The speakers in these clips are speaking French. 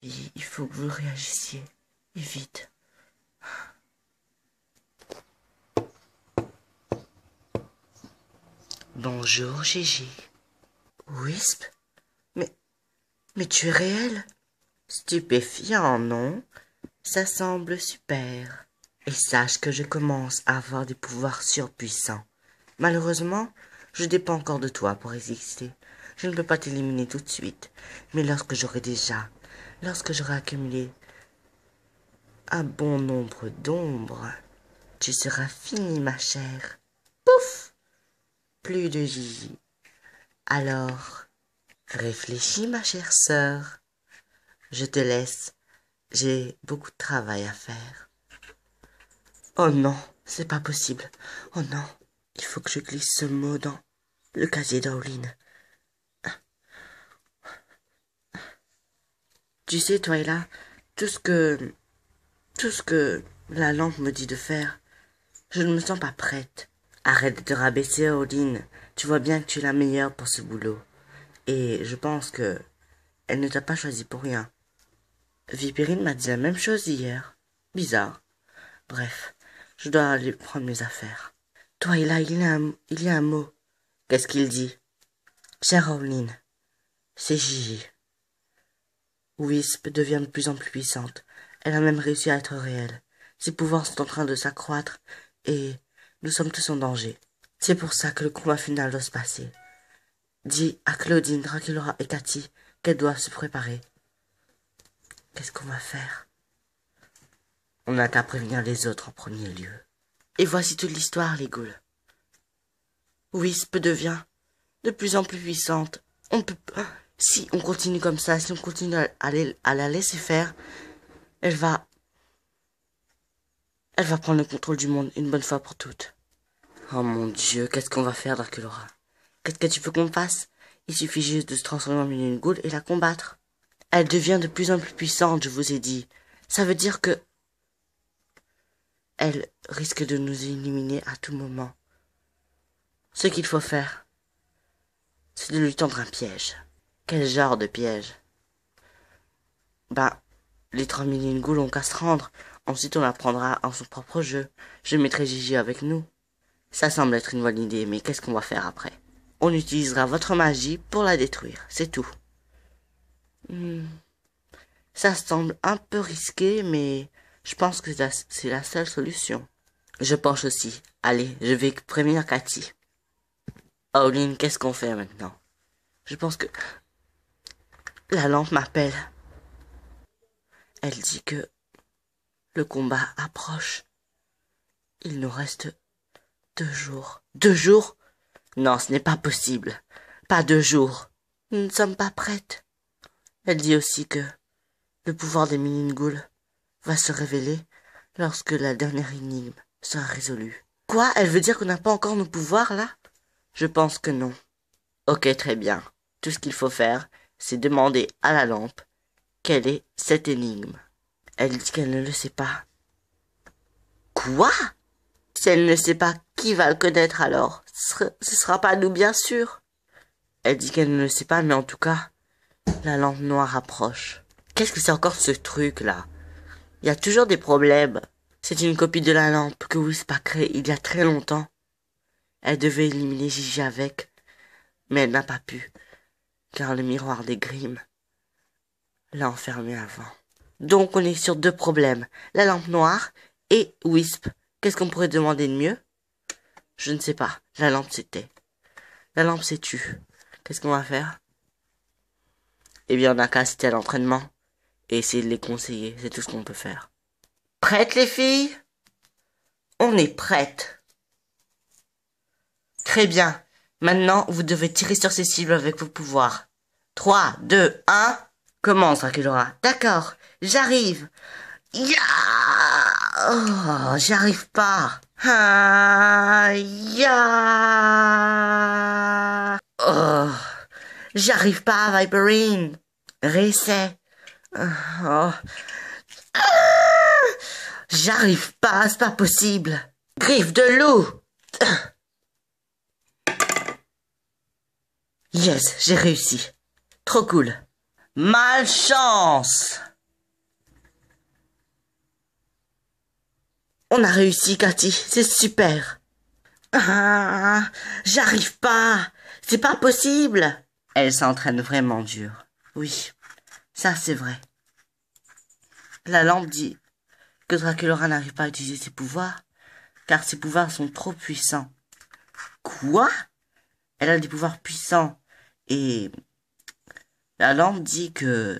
Il faut que vous réagissiez. Et vite. Bonjour, Gigi. Wisp? Mais tu es réel? Stupéfiant, non? Ça semble super. Et sache que je commence à avoir des pouvoirs surpuissants. Malheureusement, je dépends encore de toi pour exister. Je ne peux pas t'éliminer tout de suite. Mais lorsque j'aurai accumulé un bon nombre d'ombres, tu seras finie, ma chère. Pouf! Plus de Gigi. Alors, réfléchis, ma chère sœur. Je te laisse. J'ai beaucoup de travail à faire. Oh non, c'est pas possible. Oh non, il faut que je glisse ce mot dans le casier d'Owlin. Tu sais, Twyla, tout ce que la lampe me dit de faire, je ne me sens pas prête. Arrête de te rabaisser, Owlin. Tu vois bien que tu es la meilleure pour ce boulot. Et je pense que elle ne t'a pas choisi pour rien. Vipérine m'a dit la même chose hier. Bizarre. Bref, je dois aller prendre mes affaires. Twyla, il y a un mot. Qu'est-ce qu'il dit? Chère Owlin, c'est Gigi. Wisp devient de plus en plus puissante. Elle a même réussi à être réelle. Ses pouvoirs sont en train de s'accroître et nous sommes tous en danger. C'est pour ça que le combat final doit se passer. Dis à Claudine, Draculaura et Cathy qu'elles doivent se préparer. Qu'est-ce qu'on va faire? On n'a qu'à prévenir les autres en premier lieu. Et voici toute l'histoire, les ghouls. Wisp devient de plus en plus puissante. On peut pas... Si on continue comme ça, si on continue à la laisser faire, elle va prendre le contrôle du monde une bonne fois pour toutes. Oh mon Dieu, qu'est-ce qu'on va faire, Draculaura? Qu'est-ce que tu veux qu'on fasse? Il suffit juste de se transformer en une ghoul et la combattre. Elle devient de plus en plus puissante, je vous ai dit. Ça veut dire que elle risque de nous éliminer à tout moment. Ce qu'il faut faire, c'est de lui tendre un piège. Quel genre de piège? Les 3000 ghouls ont qu'à se rendre. Ensuite, on apprendra en son propre jeu. Je mettrai Gigi avec nous. Ça semble être une bonne idée, mais qu'est-ce qu'on va faire après? On utilisera votre magie pour la détruire, c'est tout. Ça semble un peu risqué, mais je pense que c'est la seule solution. Je pense aussi. Allez, je vais prévenir Cathy. Owlin, qu'est-ce qu'on fait maintenant? Je pense que la lampe m'appelle. Elle dit que le combat approche. Il nous reste 2 jours. 2 jours? Non, ce n'est pas possible. Pas 2 jours. Nous ne sommes pas prêtes. Elle dit aussi que le pouvoir des Ghouls va se révéler lorsque la dernière énigme sera résolue. Quoi? Elle veut dire qu'on n'a pas encore nos pouvoirs, là? Je pense que non. Ok, très bien. Tout ce qu'il faut faire, c'est demander à la lampe quelle est cette énigme. Elle dit qu'elle ne le sait pas. Quoi? Si elle ne sait pas, qui va le connaître alors? Ce sera pas nous, bien sûr. Elle dit qu'elle ne le sait pas, mais en tout cas, la lampe noire approche. Qu'est-ce que c'est encore ce truc-là? Il y a toujours des problèmes. C'est une copie de la lampe que Wisp a créée il y a très longtemps. Elle devait éliminer Gigi avec, mais elle n'a pas pu, car le miroir des Grimm l'a enfermée avant. Donc on est sur 2 problèmes, la lampe noire et Wisp. Qu'est-ce qu'on pourrait demander de mieux? Je ne sais pas, la lampe c'était. La lampe s'est tue. Qu'est-ce qu'on va faire? Eh bien on n'a qu'à assister à l'entraînement et essayer de les conseiller, c'est tout ce qu'on peut faire. Prêtes les filles? On est prêtes. Très bien. Maintenant, vous devez tirer sur ces cibles avec vos pouvoirs. 3, 2, 1... Commence, Draculaura. D'accord, j'arrive. Ya! Oh, j'y arrive pas. Ah, ya! Oh, j'arrive pas, Viperine. Réessaie. Oh. Ah, j'arrive pas, c'est pas possible. Griffe de loup. Yes, j'ai réussi. Trop cool. Malchance! On a réussi, Cathy. C'est super. Ah, j'arrive pas. C'est pas possible. Elle s'entraîne vraiment dur. Oui, ça c'est vrai. La lampe dit que Draculaura n'arrive pas à utiliser ses pouvoirs, car ses pouvoirs sont trop puissants. Quoi? Elle a des pouvoirs puissants. Et la lampe dit que...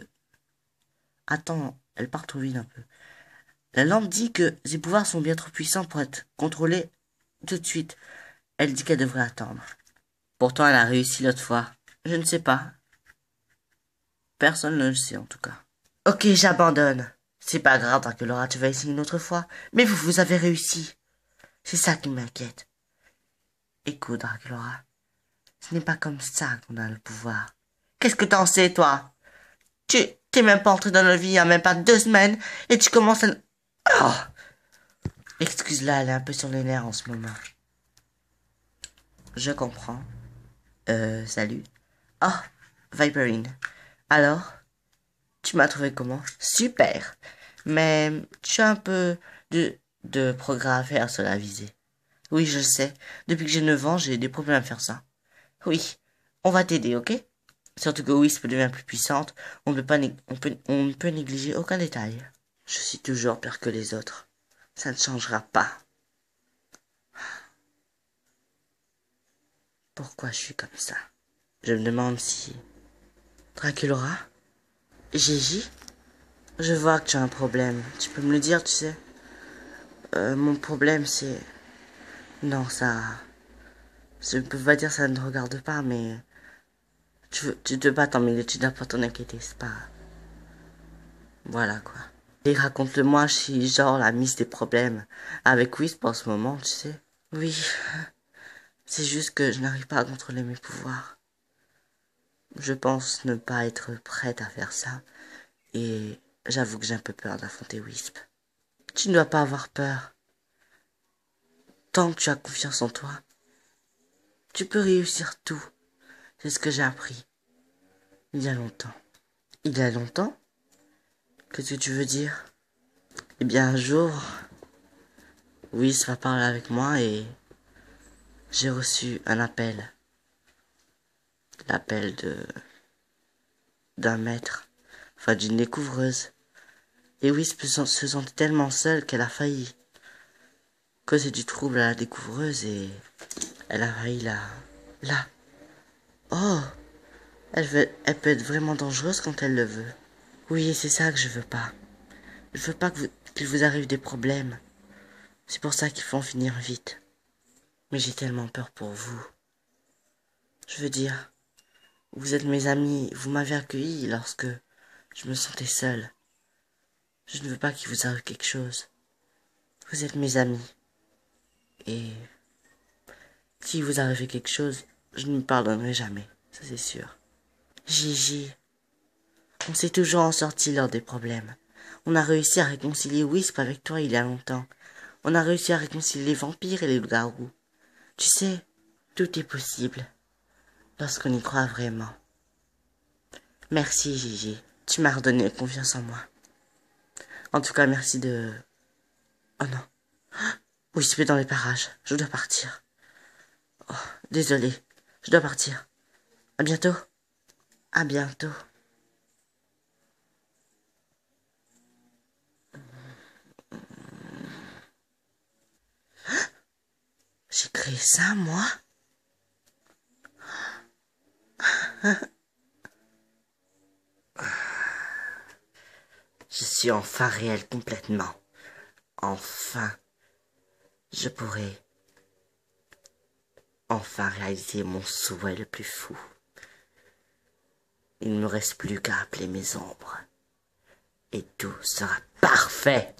Attends, elle part trop vite un peu. La lampe dit que ses pouvoirs sont bien trop puissants pour être contrôlés tout de suite. Elle dit qu'elle devrait attendre. Pourtant, elle a réussi l'autre fois. Je ne sais pas. Personne ne le sait en tout cas. Ok, j'abandonne. C'est pas grave, Draculaura, tu vas essayer une autre fois. Mais vous avez réussi. C'est ça qui m'inquiète. Écoute, Draculaura, ce n'est pas comme ça qu'on a le pouvoir. Qu'est-ce que t'en sais, toi? T'es même pas entré dans la vie il y a même pas 2 semaines et tu commences à... Oh. Excuse-la, elle est un peu sur les nerfs en ce moment. Je comprends. Salut. Oh, Viperine. Alors, tu m'as trouvé comment? Super. Mais tu as un peu de progrès à faire sur la visée. Oui, je le sais. Depuis que j'ai 9 ans, j'ai des problèmes à faire ça. Oui, on va t'aider, ok? Surtout que Wisp devient plus puissante, on ne peut négliger aucun détail. Je suis toujours pire que les autres. Ça ne changera pas. Pourquoi je suis comme ça? Je me demande si... Draculaura? Gigi? Je vois que tu as un problème. Tu peux me le dire, tu sais? Mon problème, c'est... Non, ça... Je peux pas dire ça ne te regarde pas, mais... Tu te bats en milieu, tu dois pas t'en inquiéter, c'est pas... Voilà, quoi. Et raconte-le-moi, je suis genre la miss des problèmes avec Wisp en ce moment, tu sais. Oui, c'est juste que je n'arrive pas à contrôler mes pouvoirs. Je pense ne pas être prête à faire ça. Et j'avoue que j'ai un peu peur d'affronter Wisp. Tu ne dois pas avoir peur. Tant que tu as confiance en toi, tu peux réussir tout. C'est ce que j'ai appris. Il y a longtemps. Il y a longtemps? Qu'est-ce que tu veux dire? Eh bien, un jour, Wisp va parler avec moi et j'ai reçu un appel. L'appel d'un maître, enfin d'une découvreuse. Et Wisp se sentait tellement seule qu'elle a failli causer du trouble à la découvreuse et elle a failli la... Oh, elle peut être vraiment dangereuse quand elle le veut. Oui, c'est ça que je veux pas. Je veux pas qu'il vous arrive des problèmes. C'est pour ça qu'il faut en finir vite. Mais j'ai tellement peur pour vous. Je veux dire, vous êtes mes amis, vous m'avez accueilli lorsque je me sentais seule. Je ne veux pas qu'il vous arrive quelque chose. Vous êtes mes amis. Et si vous arrivez quelque chose, je ne me pardonnerai jamais. Ça c'est sûr. Gigi, on s'est toujours en sorti lors des problèmes. On a réussi à réconcilier Wisp avec toi il y a longtemps. On a réussi à réconcilier les vampires et les loups-garous. Tu sais, tout est possible lorsqu'on y croit vraiment. Merci Gigi, tu m'as redonné confiance en moi. En tout cas, merci de... Oh non. Wisp est dans les parages, je dois partir. Oh, désolé, je dois partir. À bientôt. À bientôt. J'ai créé ça, moi? Je suis enfin réel complètement. Enfin, je pourrai enfin réaliser mon souhait le plus fou. Il ne me reste plus qu'à appeler mes ombres. Et tout sera parfait.